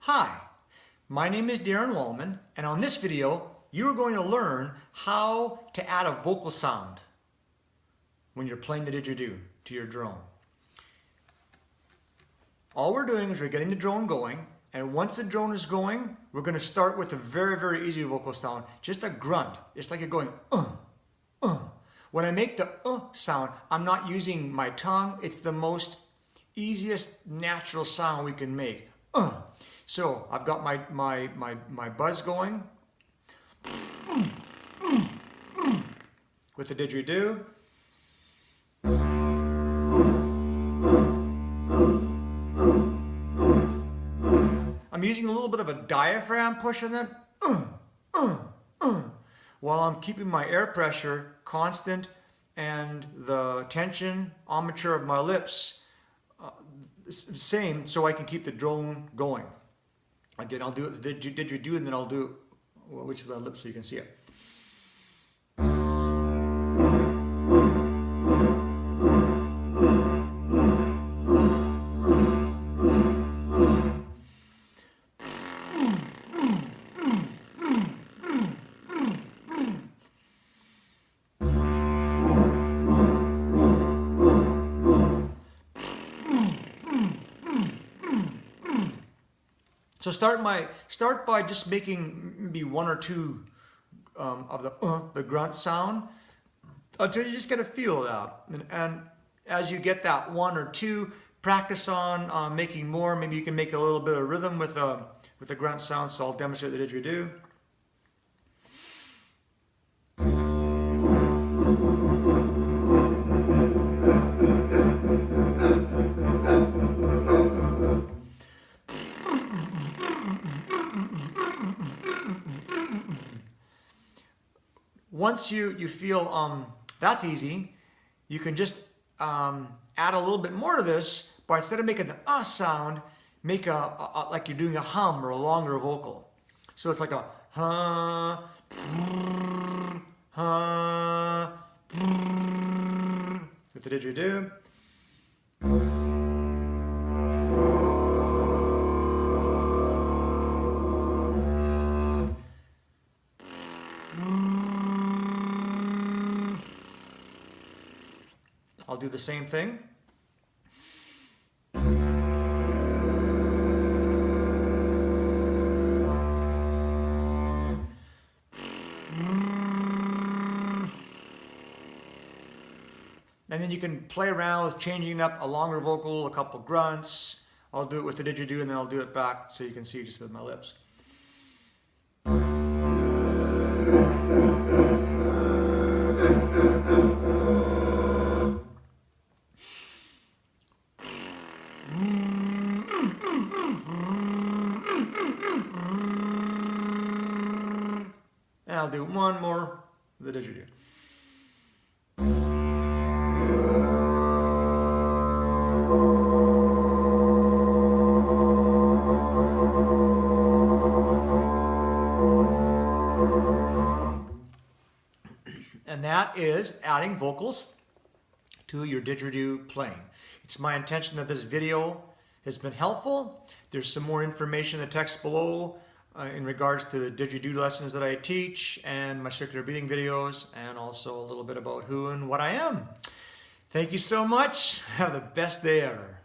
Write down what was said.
Hi, my name is Daran Wallman, and on this video, you are going to learn how to add a vocal sound when you're playing the didgeridoo to your drone. All we're doing is we're getting the drone going, and once the drone is going, we're going to start with a very easy vocal sound, just a grunt. It's like you're going, uh. When I make the sound, I'm not using my tongue. It's the most easiest natural sound we can make. So I've got my buzz going with the didgeridoo. I'm using a little bit of a diaphragm push in it, while I'm keeping my air pressure constant and the tension armature of my lips same, so I can keep the drone going. Again, I'll do it with the didgeridoo, and then I'll do which of the lips so you can see it. So start by just making maybe one or two of the grunt sound until you just get a feel of that. And as you get that one or two, practice on making more. Maybe you can make a little bit of rhythm with the grunt sound. So I'll demonstrate the didgeridoo. Once you feel that's easy, you can just add a little bit more to this, but instead of making the sound, make like you're doing a hum or a longer vocal. So it's like a with the didgeridoo. I'll do the same thing. And then you can play around with changing up a longer vocal, a couple grunts. I'll do it with the didgeridoo, and then I'll do it back so you can see just with my lips. And I'll do one more with the didgeridoo. And that is adding vocals to your didgeridoo playing. It's my intention that this video has been helpful. There's some more information in the text below in regards to the didgeridoo lessons that I teach and my circular breathing videos, and also a little bit about who and what I am. Thank you so much. Have the best day ever.